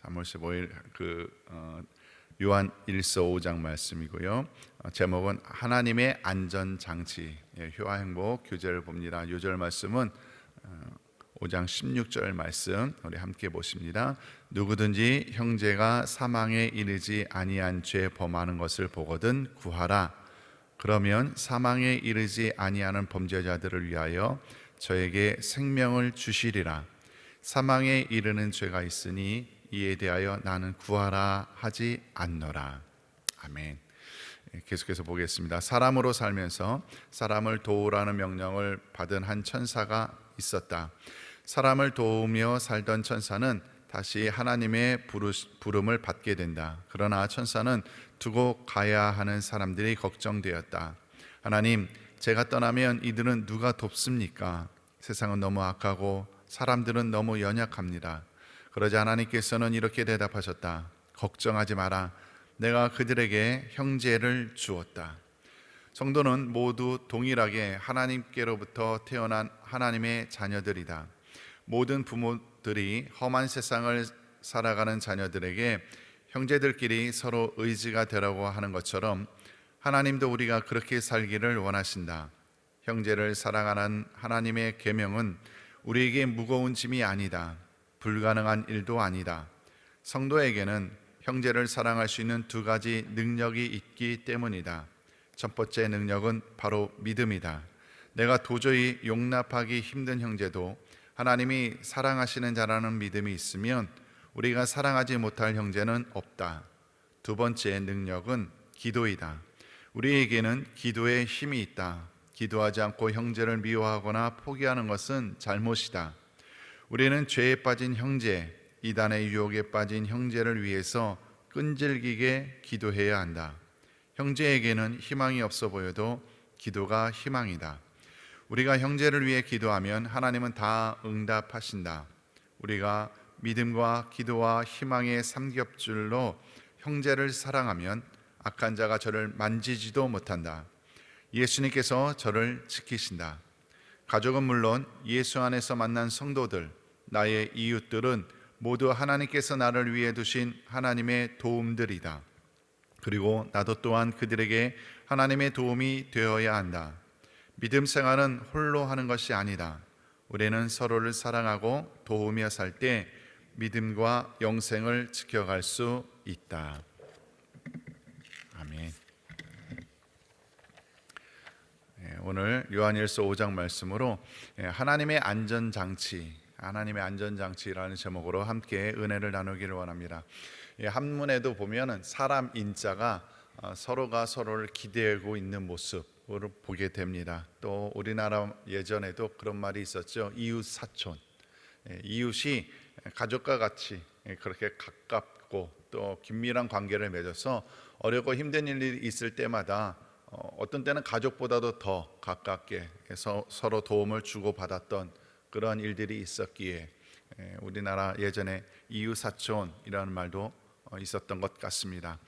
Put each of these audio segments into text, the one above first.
3월 15일 요한 1서 5장 말씀이고요. 제목은 하나님의 안전장치. 효화행복 교재를 봅니다. 요절 말씀은 5장 16절 말씀 우리 함께 보십니다. 누구든지 형제가 사망에 이르지 아니한 죄 범하는 것을 보거든 구하라. 그러면 사망에 이르지 아니하는 범죄자들을 위하여 저에게 생명을 주시리라. 사망에 이르는 죄가 있으니 이에 대하여 나는 구하라 하지 않노라. 아멘. 계속해서 보겠습니다. 사람으로 살면서 사람을 도우라는 명령을 받은 한 천사가 있었다. 사람을 도우며 살던 천사는 다시 하나님의 부름을 받게 된다. 그러나 천사는 두고 가야 하는 사람들이 걱정되었다. 하나님, 제가 떠나면 이들은 누가 돕습니까? 세상은 너무 악하고 사람들은 너무 연약합니다. 그러자 하나님께서는 이렇게 대답하셨다. 걱정하지 마라. 내가 그들에게 형제를 주었다. 성도는 모두 동일하게 하나님께로부터 태어난 하나님의 자녀들이다. 모든 부모들이 험한 세상을 살아가는 자녀들에게 형제들끼리 서로 의지가 되라고 하는 것처럼 하나님도 우리가 그렇게 살기를 원하신다. 형제를 사랑하는 하나님의 계명은 우리에게 무거운 짐이 아니다. 불가능한 일도 아니다. 성도에게는 형제를 사랑할 수 있는 두 가지 능력이 있기 때문이다. 첫 번째 능력은 바로 믿음이다. 내가 도저히 용납하기 힘든 형제도 하나님이 사랑하시는 자라는 믿음이 있으면 우리가 사랑하지 못할 형제는 없다. 두 번째 능력은 기도이다. 우리에게는 기도의 힘이 있다. 기도하지 않고 형제를 미워하거나 포기하는 것은 잘못이다. 우리는 죄에 빠진 형제, 이단의 유혹에 빠진 형제를 위해서 끈질기게 기도해야 한다. 형제에게는 희망이 없어 보여도 기도가 희망이다. 우리가 형제를 위해 기도하면 하나님은 다 응답하신다. 우리가 믿음과 기도와 희망의 삼겹줄로 형제를 사랑하면 악한 자가 저를 만지지도 못한다. 예수님께서 저를 지키신다. 가족은 물론 예수 안에서 만난 성도들, 나의 이웃들은 모두 하나님께서 나를 위해 두신 하나님의 도움들이다. 그리고 나도 또한 그들에게 하나님의 도움이 되어야 한다. 믿음 생활은 홀로 하는 것이 아니다. 우리는 서로를 사랑하고 도우며 살 때 믿음과 영생을 지켜갈 수 있다. 아멘. 오늘 요한일서 5장 말씀으로 하나님의 안전장치라는 제목으로 함께 은혜를 나누기를 원합니다. 한문에도 보면은 사람 인자가 서로가 서로를 기대고 있는 모습을 보게 됩니다. 또 우리나라 예전에도 그런 말이 있었죠. 이웃 사촌. 이웃이 가족과 같이 그렇게 가깝고 또 긴밀한 관계를 맺어서 어렵고 힘든 일이 있을 때마다 어떤 때는 가족보다도 더 가깝게 서로 도움을 주고받았던 그런 일들이 있었기에 우리나라 예전에 이웃사촌이라는 말도 있었던 것 같습니다.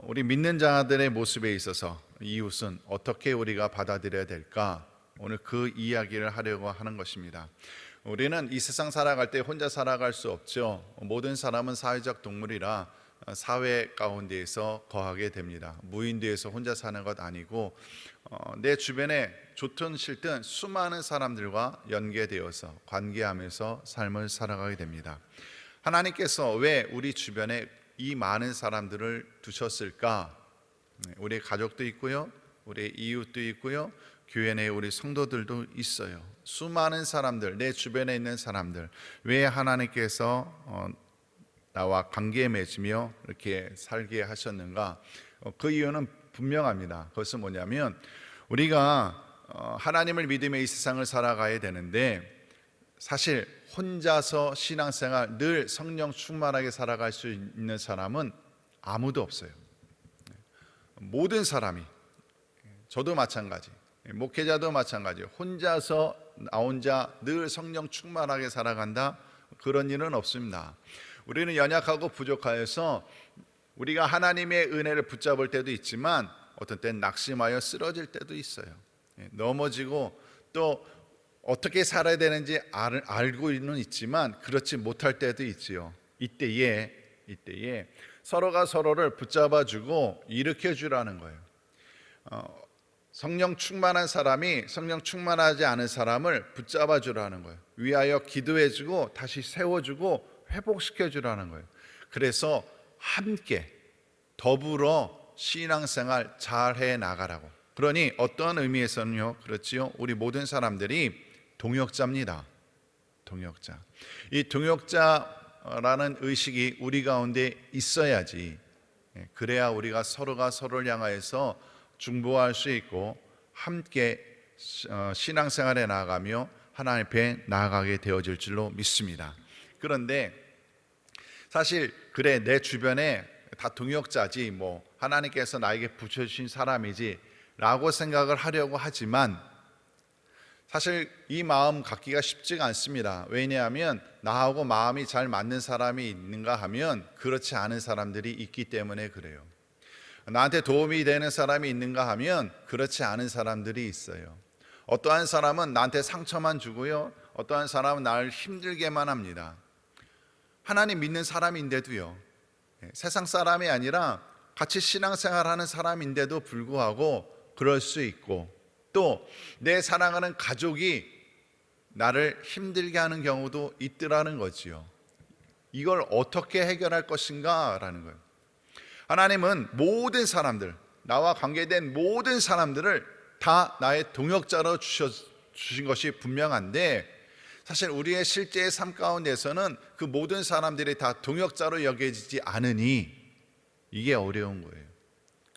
우리 믿는 자들의 모습에 있어서 이웃은 어떻게 우리가 받아들여야 될까? 오늘 그 이야기를 하려고 하는 것입니다. 우리는 이 세상 살아갈 때 혼자 살아갈 수 없죠. 모든 사람은 사회적 동물이라 사회 가운데에서 거하게 됩니다. 무인도에서 혼자 사는 것 아니고 내 주변에 좋든 싫든 수많은 사람들과 연계되어서 관계하면서 삶을 살아가게 됩니다. 하나님께서 왜 우리 주변에 이 많은 사람들을 두셨을까? 우리 가족도 있고요, 우리 이웃도 있고요, 교회 내에 우리 성도들도 있어요. 수많은 사람들, 내 주변에 있는 사람들, 왜 하나님께서 나와 관계 맺으며 이렇게 살게 하셨는가? 그 이유는 분명합니다. 그것은 뭐냐면 우리가 하나님을 믿으며 이 세상을 살아가야 되는데 사실 혼자서 신앙생활 늘 성령 충만하게 살아갈 수 있는 사람은 아무도 없어요. 모든 사람이, 저도 마찬가지, 목회자도 마찬가지, 혼자서 나 혼자 늘 성령 충만하게 살아간다? 그런 일은 없습니다. 우리는 연약하고 부족하여서 우리가 하나님의 은혜를 붙잡을 때도 있지만 어떤 때는 낙심하여 쓰러질 때도 있어요. 넘어지고 또 어떻게 살아야 되는지 알고는 있지만 그렇지 못할 때도 있지요. 이때에 서로가 서로를 붙잡아주고 일으켜주라는 거예요. 성령 충만한 사람이 성령 충만하지 않은 사람을 붙잡아주라는 거예요. 위하여 기도해주고 다시 세워주고 회복시켜주라는 거예요. 그래서 함께 더불어 신앙생활 잘해 나가라고. 그러니 어떤 의미에서는요, 그렇지요, 우리 모든 사람들이 동역자입니다. 동역자. 이 동역자라는 의식이 우리 가운데 있어야지, 그래야 우리가 서로가 서로를 향하여서 중보할 수 있고 함께 신앙생활에 나아가며 하나님 앞에 나아가게 되어질 줄로 믿습니다. 그런데 사실 그래, 내 주변에 다 동역자지, 뭐 하나님께서 나에게 붙여주신 사람이지 라고 생각을 하려고 하지만 사실 이 마음 갖기가 쉽지가 않습니다. 왜냐하면 나하고 마음이 잘 맞는 사람이 있는가 하면 그렇지 않은 사람들이 있기 때문에 그래요. 나한테 도움이 되는 사람이 있는가 하면 그렇지 않은 사람들이 있어요. 어떠한 사람은 나한테 상처만 주고요, 어떠한 사람은 나를 힘들게만 합니다. 하나님 믿는 사람인데도요, 세상 사람이 아니라 같이 신앙생활하는 사람인데도 불구하고 그럴 수 있고, 또 내 사랑하는 가족이 나를 힘들게 하는 경우도 있더라는 거지요. 이걸 어떻게 해결할 것인가 라는 거예요. 하나님은 모든 사람들, 나와 관계된 모든 사람들을 다 나의 동역자로 주신 것이 분명한데, 사실 우리의 실제의 삶 가운데서는 그 모든 사람들이 다 동역자로 여겨지지 않으니 이게 어려운 거예요.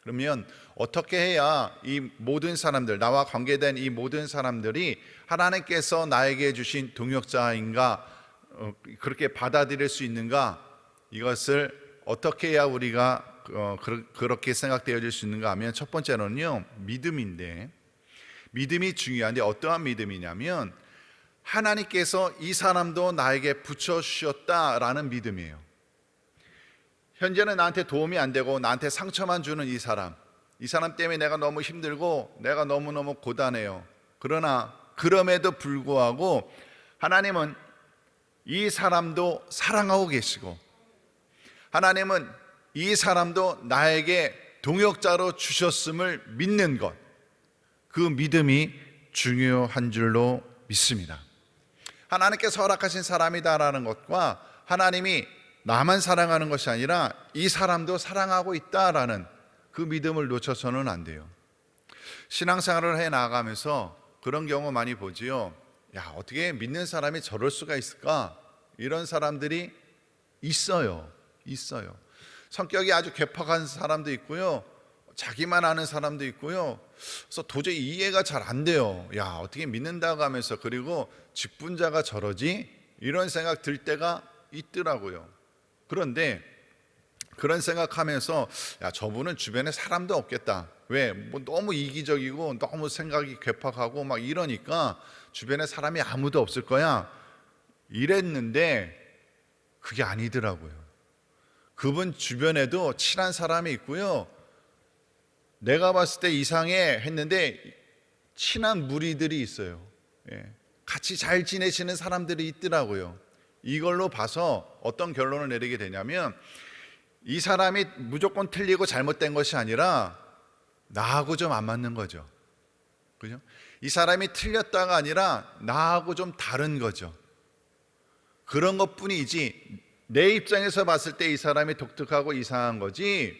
그러면 어떻게 해야 이 모든 사람들, 나와 관계된 이 모든 사람들이 하나님께서 나에게 주신 동역자인가, 그렇게 받아들일 수 있는가, 이것을 어떻게 해야 우리가 그렇게 생각되어질 수 있는가 하면, 첫 번째로는요, 믿음인데, 믿음이 중요한데 어떠한 믿음이냐면 하나님께서 이 사람도 나에게 붙여주셨다라는 믿음이에요. 현재는 나한테 도움이 안 되고 나한테 상처만 주는 이 사람 때문에 내가 너무 힘들고 내가 너무너무 고단해요. 그러나 그럼에도 불구하고 하나님은 이 사람도 사랑하고 계시고, 하나님은 이 사람도 나에게 동역자로 주셨음을 믿는 것, 그 믿음이 중요한 줄로 믿습니다. 하나님께서 허락하신 사람이다라는 것과 하나님이 나만 사랑하는 것이 아니라 이 사람도 사랑하고 있다라는 그 믿음을 놓쳐서는 안 돼요. 신앙생활을 해 나가면서 그런 경우 많이 보지요. 야, 어떻게 믿는 사람이 저럴 수가 있을까? 이런 사람들이 있어요. 성격이 아주 괴팍한 사람도 있고요, 자기만 아는 사람도 있고요. 그래서 도저히 이해가 잘 안 돼요. 야, 어떻게 믿는다고 하면서, 그리고 직분자가 저러지? 이런 생각 들 때가 있더라고요. 그런데 그런 생각하면서, 야, 저분은 주변에 사람도 없겠다. 왜? 뭐 너무 이기적이고 너무 생각이 괴팍하고 막 이러니까 주변에 사람이 아무도 없을 거야, 이랬는데 그게 아니더라고요. 그분 주변에도 친한 사람이 있고요, 내가 봤을 때 이상해 했는데 친한 무리들이 있어요. 같이 잘 지내시는 사람들이 있더라고요. 이걸로 봐서 어떤 결론을 내리게 되냐면, 이 사람이 무조건 틀리고 잘못된 것이 아니라 나하고 좀 안 맞는 거죠. 그죠? 이 사람이 틀렸다가 아니라 나하고 좀 다른 거죠. 그런 것뿐이지, 내 입장에서 봤을 때 이 사람이 독특하고 이상한 거지,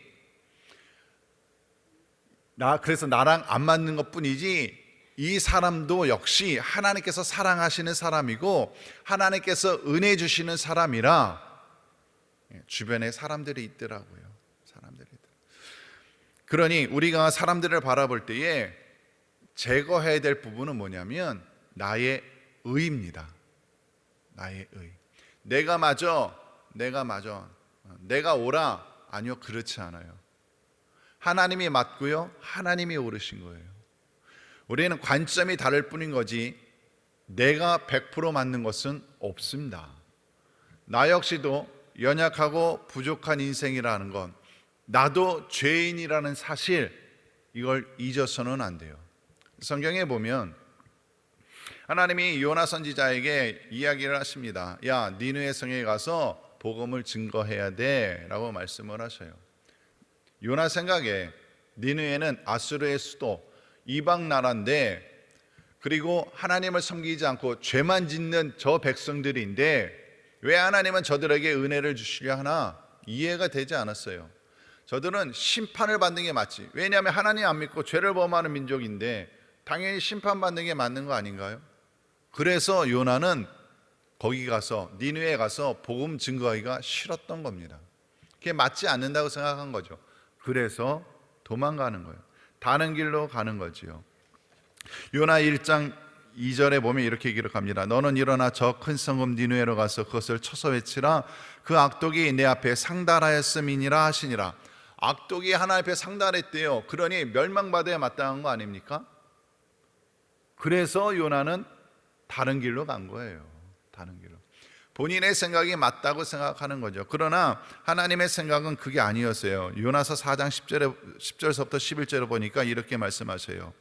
그래서 나랑 안 맞는 것뿐이지, 이 사람도 역시 하나님께서 사랑하시는 사람이고 하나님께서 은혜 주시는 사람이라 주변에 사람들이 있더라고요. 그러니 우리가 사람들을 바라볼 때에 제거해야 될 부분은 뭐냐면 나의 의입니다. 나의 의. 내가 맞아. 내가 옳아. 아니요, 그렇지 않아요. 하나님이 맞고요, 하나님이 옳으신 거예요. 우리는 관점이 다를 뿐인 거지 내가 100% 맞는 것은 없습니다. 나 역시도 연약하고 부족한 인생이라는 건, 나도 죄인이라는 사실, 이걸 잊어서는 안 돼요. 성경에 보면 하나님이 요나 선지자에게 이야기를 하십니다. 야, 니느웨 성에 가서 복음을 증거해야 돼라고 말씀을 하셔요. 요나 생각에 니느웨는 아수르의 수도, 이방 나라인데, 그리고 하나님을 섬기지 않고 죄만 짓는 저 백성들인데 왜 하나님은 저들에게 은혜를 주시려 하나 이해가 되지 않았어요. 저들은 심판을 받는 게 맞지. 왜냐하면 하나님 안 믿고 죄를 범하는 민족인데 당연히 심판받는 게 맞는 거 아닌가요? 그래서 요나는 거기 가서, 니느웨에 가서 복음 증거하기가 싫었던 겁니다. 그게 맞지 않는다고 생각한 거죠. 그래서 도망가는 거예요. 다른 길로 가는 거지요. 요나 1장 2절에 보면 이렇게 기록합니다. 너는 일어나 저 큰 성읍 니느웨로 가서 그것을 쳐서 외치라. 그 악독이 내 앞에 상달하였음이니라 하시니라. 악독이 하나님 앞에 상달했대요. 그러니 멸망받아야 마땅한 거 아닙니까? 그래서 요나는 다른 길로 간 거예요. 다른 길로. 본인의 생각이 맞다고 생각하는 거죠. 그러나 하나님의 생각은 그게 아니었어요. 요나서 4장 10절서부터 11절을 보니까 이렇게 말씀하세요.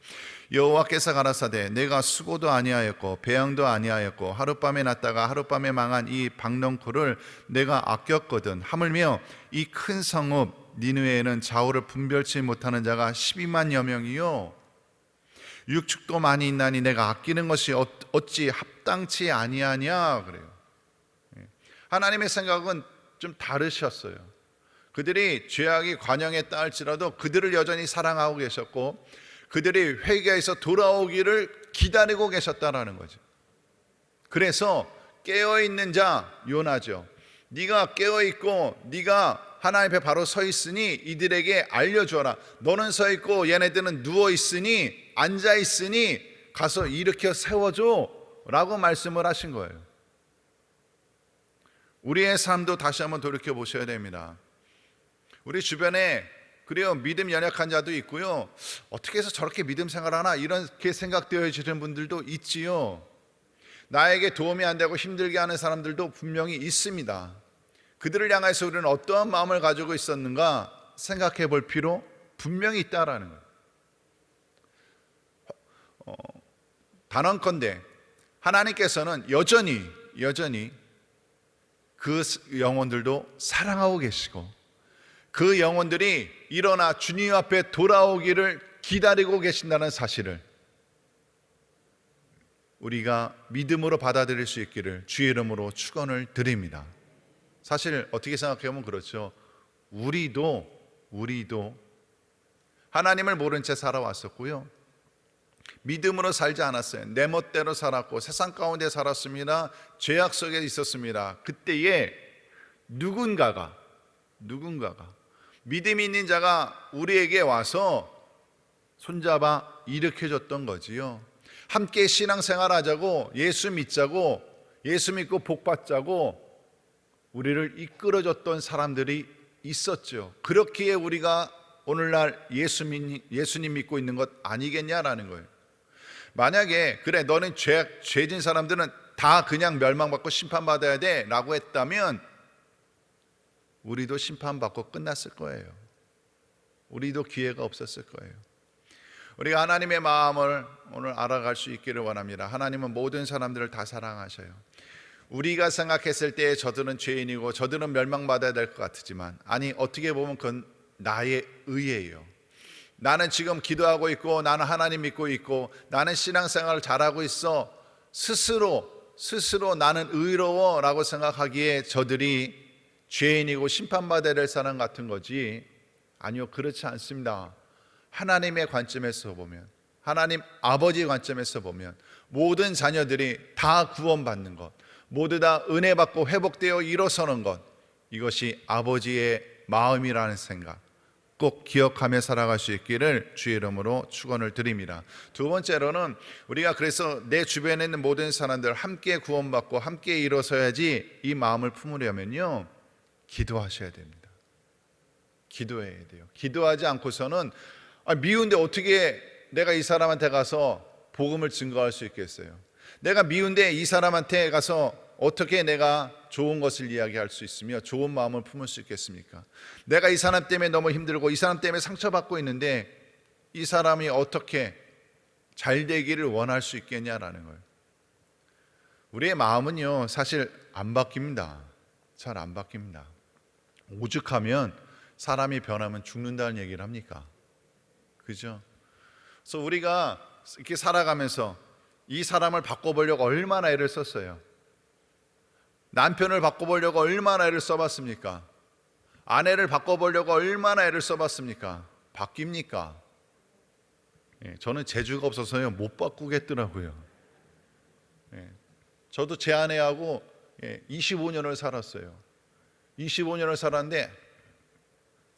여호와께서 가라사대 내가 수고도 아니하였고 배양도 아니하였고 하룻밤에 났다가 하룻밤에 망한 이 박넝쿨을 내가 아꼈거든. 하물며 이 큰 성읍 니느웨에는 좌우를 분별치 못하는 자가 12만여 명이요 육축도 많이 있나니 내가 아끼는 것이 어찌 합당치 아니하냐 그래요. 하나님의 생각은 좀 다르셨어요. 그들이 죄악이 관영했다 할지라도 그들을 여전히 사랑하고 계셨고 그들이 회개해서 돌아오기를 기다리고 계셨다라는 거죠. 그래서 깨어있는 자 요나죠. 네가 깨어있고 네가 하나님 앞에 바로 서 있으니 이들에게 알려주어라. 너는 서 있고 얘네들은 누워 있으니 앉아 있으니 가서 일으켜 세워줘 라고 말씀을 하신 거예요. 우리의 삶도 다시 한번 돌이켜 보셔야 됩니다. 우리 주변에 그래요, 믿음 연약한 자도 있고요, 어떻게 해서 저렇게 믿음 생활하나 이렇게 생각되어지는 분들도 있지요. 나에게 도움이 안 되고 힘들게 하는 사람들도 분명히 있습니다. 그들을 향해서 우리는 어떠한 마음을 가지고 있었는가 생각해 볼 필요 분명히 있다라는 거예요. 단언컨대 하나님께서는 여전히 그 영혼들도 사랑하고 계시고 그 영혼들이 일어나 주님 앞에 돌아오기를 기다리고 계신다는 사실을 우리가 믿음으로 받아들일 수 있기를 주의 이름으로 축원을 드립니다. 사실 어떻게 생각해보면 그렇죠. 우리도 하나님을 모른 채 살아왔었고요, 믿음으로 살지 않았어요. 내 멋대로 살았고 세상 가운데 살았습니다. 죄악 속에 있었습니다. 그때에 누군가가 믿음이 있는 자가 우리에게 와서 손잡아 일으켜줬던 거지요. 함께 신앙생활하자고, 예수 믿자고, 예수 믿고 복 받자고 우리를 이끌어줬던 사람들이 있었죠. 그렇기에 우리가 오늘날 예수님 믿고 있는 것 아니겠냐라는 거예요. 만약에 그래 너는 죄진 사람들은 다 그냥 멸망받고 심판받아야 돼 라고 했다면 우리도 심판받고 끝났을 거예요. 우리도 기회가 없었을 거예요. 우리가 하나님의 마음을 오늘 알아갈 수 있기를 원합니다. 하나님은 모든 사람들을 다 사랑하셔요. 우리가 생각했을 때 저들은 죄인이고 저들은 멸망받아야 될 것 같지만, 아니 어떻게 보면 그건 나의 의예요. 나는 지금 기도하고 있고 나는 하나님 믿고 있고 나는 신앙생활을 잘하고 있어, 스스로 나는 의로워 라고 생각하기에 저들이 죄인이고 심판받아야 될 사람 같은 거지, 아니요, 그렇지 않습니다. 하나님의 관점에서 보면, 하나님 아버지 관점에서 보면 모든 자녀들이 다 구원받는 것, 모두 다 은혜 받고 회복되어 일어서는 것, 이것이 아버지의 마음이라는 생각 꼭 기억하며 살아갈 수 있기를 주의 이름으로 축원을 드립니다. 두 번째로는 우리가 그래서 내 주변에 있는 모든 사람들 함께 구원받고 함께 일어서야지 이 마음을 품으려면요, 기도하셔야 됩니다. 기도해야 돼요. 기도하지 않고서는 미운데 어떻게 내가 이 사람한테 가서 복음을 증거할 수 있겠어요? 내가 미운데 이 사람한테 가서 어떻게 내가 좋은 것을 이야기할 수 있으며 좋은 마음을 품을 수 있겠습니까? 내가 이 사람 때문에 너무 힘들고 이 사람 때문에 상처받고 있는데 이 사람이 어떻게 잘 되기를 원할 수 있겠냐라는 거예요. 우리의 마음은요 사실 안 바뀝니다. 잘 안 바뀝니다. 오죽하면 사람이 변하면 죽는다는 얘기를 합니까? 그죠? 그래서 우리가 이렇게 살아가면서 이 사람을 바꿔보려고 얼마나 애를 썼어요. 남편을 바꿔보려고 얼마나 애를 써봤습니까? 아내를 바꿔보려고 얼마나 애를 써봤습니까? 바뀝니까? 저는 재주가 없어서요 못 바꾸겠더라고요. 저도 제 아내하고 25년을 살았어요. 25년을 살았는데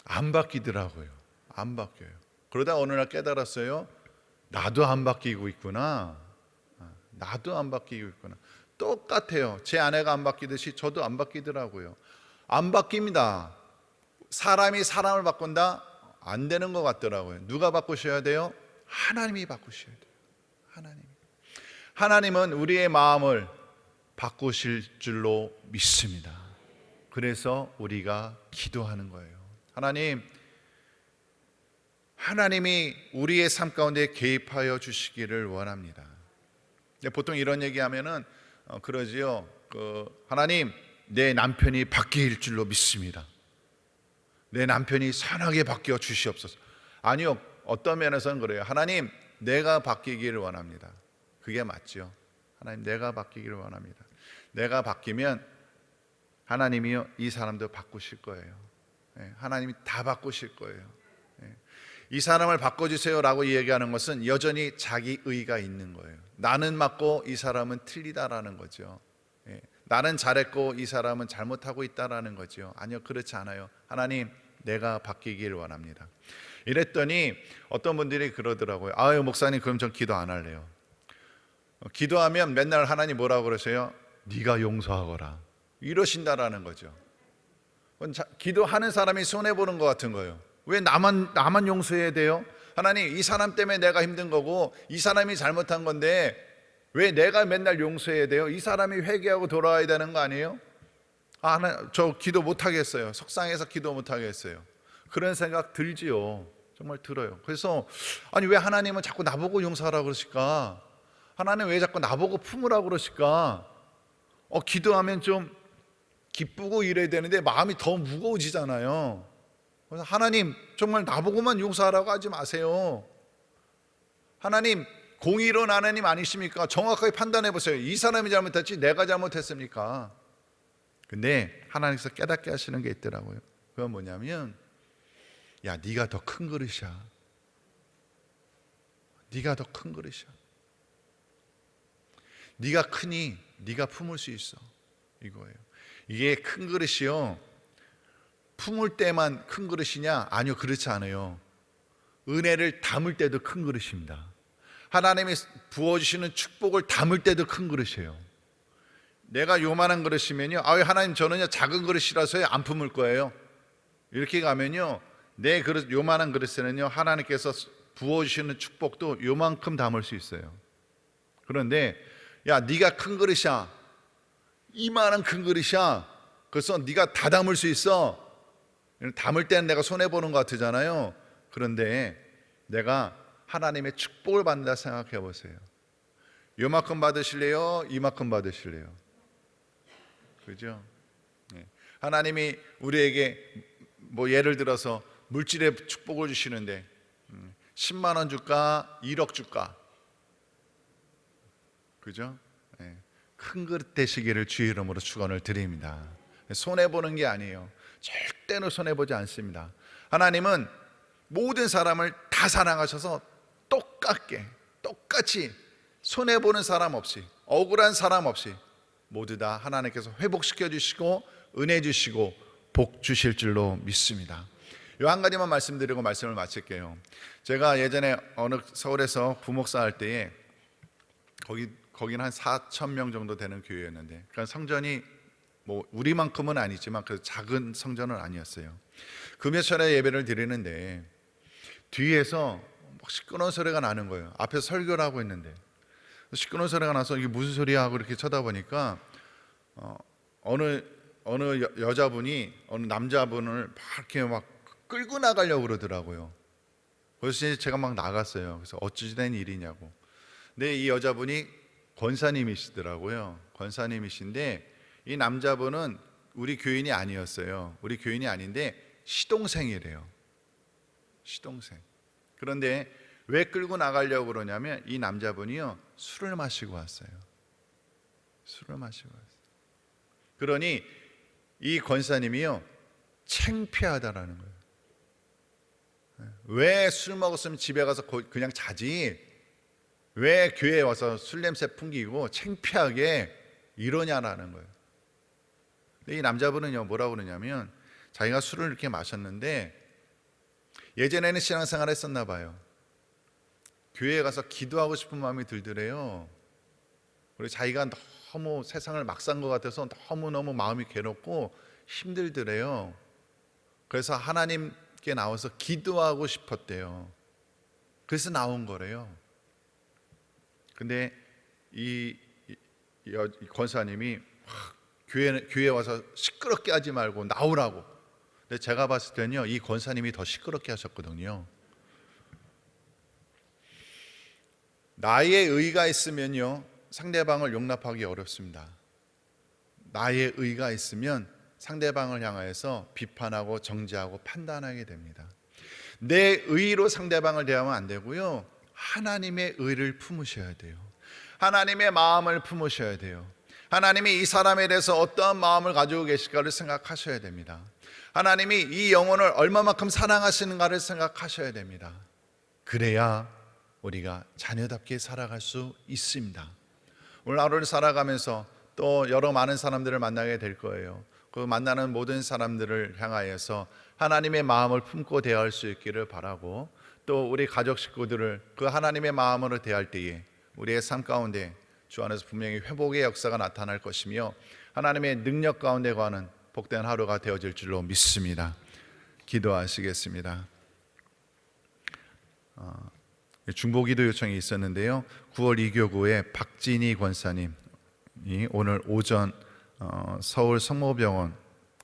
안 바뀌더라고요. 안 바뀌어요. 그러다 어느 날 깨달았어요. 나도 안 바뀌고 있구나. 나도 안 바뀌고 있구나. 똑같아요. 제 아내가 안 바뀌듯이 저도 안 바뀌더라고요. 안 바뀝니다. 사람이 사람을 바꾼다? 안 되는 것 같더라고요. 누가 바꾸셔야 돼요? 하나님이 바꾸셔야 돼요. 하나님은 우리의 마음을 바꾸실 줄로 믿습니다. 그래서 우리가 기도하는 거예요. 하나님이 우리의 삶 가운데 개입하여 주시기를 원합니다. 보통 이런 얘기하면은 그러지요. 하나님, 내 남편이 바뀔 줄로 믿습니다. 내 남편이 선하게 바뀌어 주시옵소서. 아니요, 어떤 면에서는 그래요. 하나님, 내가 바뀌기를 원합니다. 그게 맞죠. 하나님, 내가 바뀌기를 원합니다. 내가 바뀌면 하나님이요 이 사람도 바꾸실 거예요. 하나님이 다 바꾸실 거예요. 이 사람을 바꿔주세요라고 얘기하는 것은 여전히 자기 의가 있는 거예요. 나는 맞고 이 사람은 틀리다라는 거죠. 나는 잘했고 이 사람은 잘못하고 있다라는 거죠. 아니요, 그렇지 않아요. 하나님, 내가 바뀌기를 원합니다. 이랬더니 어떤 분들이 그러더라고요. 아유, 목사님, 그럼 전 기도 안 할래요. 기도하면 맨날 하나님 뭐라고 그러세요? 네가 용서하거라 이러신다라는 거죠. 기도하는 사람이 손해보는 것 같은 거예요. 왜 나만 용서해야 돼요? 하나님, 이 사람 때문에 내가 힘든 거고 이 사람이 잘못한 건데 왜 내가 맨날 용서해야 돼요? 이 사람이 회개하고 돌아와야 되는 거 아니에요? 저 기도 못 하겠어요. 속상해서 기도 못 하겠어요. 그런 생각 들지요. 정말 들어요. 그래서 아니, 왜 하나님은 자꾸 나보고 용서하라고 그러실까? 하나님 왜 자꾸 나보고 품으라고 그러실까? 기도하면 좀 기쁘고 이래야 되는데 마음이 더 무거워지잖아요. 그래서 하나님, 정말 나보고만 용서하라고 하지 마세요. 하나님, 공의로운 하나님 아니십니까? 정확하게 판단해 보세요. 이 사람이 잘못했지 내가 잘못했습니까? 근데 하나님께서 깨닫게 하시는 게 있더라고요. 그건 뭐냐면, 야, 네가 더 큰 그릇이야. 네가 더 큰 그릇이야. 네가 크니 네가 품을 수 있어. 이거예요. 이게 큰 그릇이요, 품을 때만 큰 그릇이냐? 아니요, 그렇지 않아요. 은혜를 담을 때도 큰 그릇입니다. 하나님이 부어주시는 축복을 담을 때도 큰 그릇이에요. 내가 요만한 그릇이면요, 하나님, 저는요 작은 그릇이라서요 안 품을 거예요. 이렇게 가면요, 내 그릇, 요만한 그릇에는요 하나님께서 부어주시는 축복도 요만큼 담을 수 있어요. 그런데 야, 네가 큰 그릇이야, 이만한 큰 그릇이야, 그래서 네가 다 담을 수 있어. 담을 때는 내가 손해보는 것 같잖아요. 그런데 내가 하나님의 축복을 받는다 생각해 보세요. 요만큼 받으실래요? 이만큼 받으실래요? 그죠? 하나님이 우리에게 예를 들어서 물질의 축복을 주시는데 10만 원 줄까? 1억 줄까? 그죠? 큰 그릇 되시기를 주의 이름으로 축원을 드립니다. 손해보는 게 아니에요. 절대로 손해보지 않습니다. 하나님은 모든 사람을 다 사랑하셔서 똑같이 손해보는 사람 없이, 억울한 사람 없이 모두 다 하나님께서 회복시켜 주시고 은혜 주시고 복 주실 줄로 믿습니다. 요 한 가지만 말씀드리고 말씀을 마칠게요. 제가 예전에 어느 서울에서 부목사 할 때에 거기는 한 4,000명 정도 되는 교회였는데, 그러니까 성전이 우리만큼은 아니지만 그 작은 성전은 아니었어요. 금요철에 예배를 드리는데 뒤에서 시끄러운 소리가 나는 거예요. 앞에서 설교를 하고 있는데 시끄러운 소리가 나서 이게 무슨 소리야 하고 이렇게 쳐다보니까 어느 여자분이 어느 남자분을 이렇게 막 끌고 나가려고 그러더라고요. 그래서 제가 막 나갔어요. 그래서 어찌 된 일이냐고. 근데 이 여자분이 권사님이시더라고요. 권사님이신데 이 남자분은 우리 교인이 아니었어요. 우리 교인이 아닌데 시동생이래요. 시동생. 그런데 왜 끌고 나가려고 그러냐면 이 남자분이요, 술을 마시고 왔어요. 술을 마시고 왔어요. 그러니 이 권사님이요, 창피하다라는 거예요. 왜 술 먹었으면 집에 가서 그냥 자지, 왜 교회에 와서 술 냄새 풍기고 창피하게 이러냐라는 거예요. 근데 이 남자분은요, 뭐라고 그러냐면 자기가 술을 이렇게 마셨는데 예전에는 신앙생활 했었나 봐요. 교회에 가서 기도하고 싶은 마음이 들더래요. 그리고 자기가 너무 세상을 막 산 것 같아서 너무너무 마음이 괴롭고 힘들더래요. 그래서 하나님께 나와서 기도하고 싶었대요. 그래서 나온 거래요. 근데 이 권사님이 교회에 와서 시끄럽게 하지 말고 나오라고. 근데 제가 봤을 때는요, 이 권사님이 더 시끄럽게 하셨거든요. 나의 의가 있으면요, 상대방을 용납하기 어렵습니다. 나의 의가 있으면 상대방을 향하여서 비판하고 정죄하고 판단하게 됩니다. 내 의로 상대방을 대하면 안 되고요, 하나님의 의를 품으셔야 돼요. 하나님의 마음을 품으셔야 돼요. 하나님이 이 사람에 대해서 어떠한 마음을 가지고 계실까를 생각하셔야 됩니다. 하나님이 이 영혼을 얼마만큼 사랑하시는가를 생각하셔야 됩니다. 그래야 우리가 자녀답게 살아갈 수 있습니다. 오늘 하루를 살아가면서 또 여러 많은 사람들을 만나게 될 거예요. 그 만나는 모든 사람들을 향하여서 하나님의 마음을 품고 대할 수 있기를 바라고, 또 우리 가족 식구들을 그 하나님의 마음으로 대할 때에 우리의 삶 가운데 주 안에서 분명히 회복의 역사가 나타날 것이며 하나님의 능력 가운데 거하는 복된 하루가 되어질 줄로 믿습니다. 기도하시겠습니다. 중보기도 요청이 있었는데요, 9월 2교구의 박진희 권사님이 오늘 오전 서울 성모병원,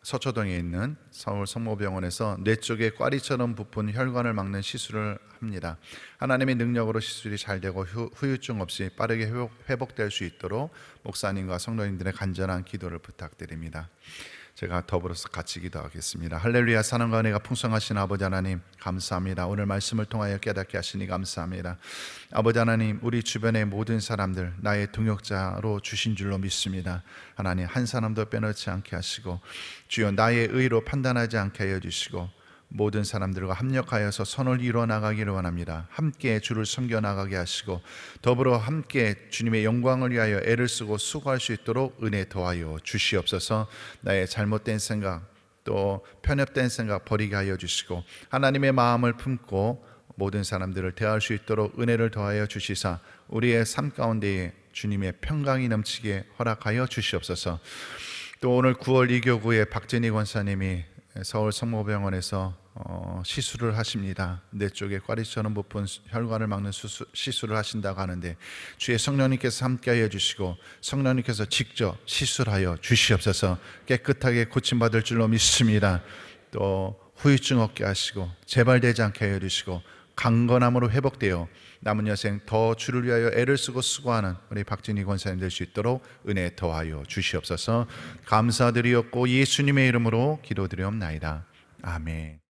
서초동에 있는 서울 성모병원에서 뇌 쪽에 꽈리처럼 부푼 혈관을 막는 시술을 합니다. 하나님의 능력으로 시술이 잘 되고 후유증 없이 빠르게 회복될 수 있도록 목사님과 성도님들의 간절한 기도를 부탁드립니다. 제가 더불어서 같이 기도하겠습니다. 할렐루야. 사랑과 은혜가 풍성하신 아버지 하나님, 감사합니다. 오늘 말씀을 통하여 깨닫게 하시니 감사합니다. 아버지 하나님, 우리 주변의 모든 사람들 나의 동역자로 주신 줄로 믿습니다. 하나님, 한 사람도 빼놓지 않게 하시고 주여 나의 의로 판단하지 않게 하여 주시고 모든 사람들과 합력하여서 선을 이루어 나가기를 원합니다. 함께 주를 섬겨 나가게 하시고 더불어 함께 주님의 영광을 위하여 애를 쓰고 수고할 수 있도록 은혜 더하여 주시옵소서. 나의 잘못된 생각 또 편협된 생각 버리게 하여 주시고 하나님의 마음을 품고 모든 사람들을 대할 수 있도록 은혜를 더하여 주시사 우리의 삶 가운데에 주님의 평강이 넘치게 허락하여 주시옵소서. 또 오늘 9월 2교구의 박진희 권사님이 서울 성모병원에서 시술을 하십니다. 뇌 쪽에 꽈리처럼 부푼 혈관을 막는 시술을 하신다고 하는데 주의 성령님께서 함께하여 주시고 성령님께서 직접 시술하여 주시옵소서. 깨끗하게 고침받을 줄로 믿습니다. 또 후유증 없게 하시고 재발되지 않게 하여 주시고 강건함으로 회복되어 남은 여생 더 주를 위하여 애를 쓰고 수고하는 우리 박진희 권사님 될 수 있도록 은혜 더하여 주시옵소서. 감사드리옵고 예수님의 이름으로 기도드리옵나이다. 아멘.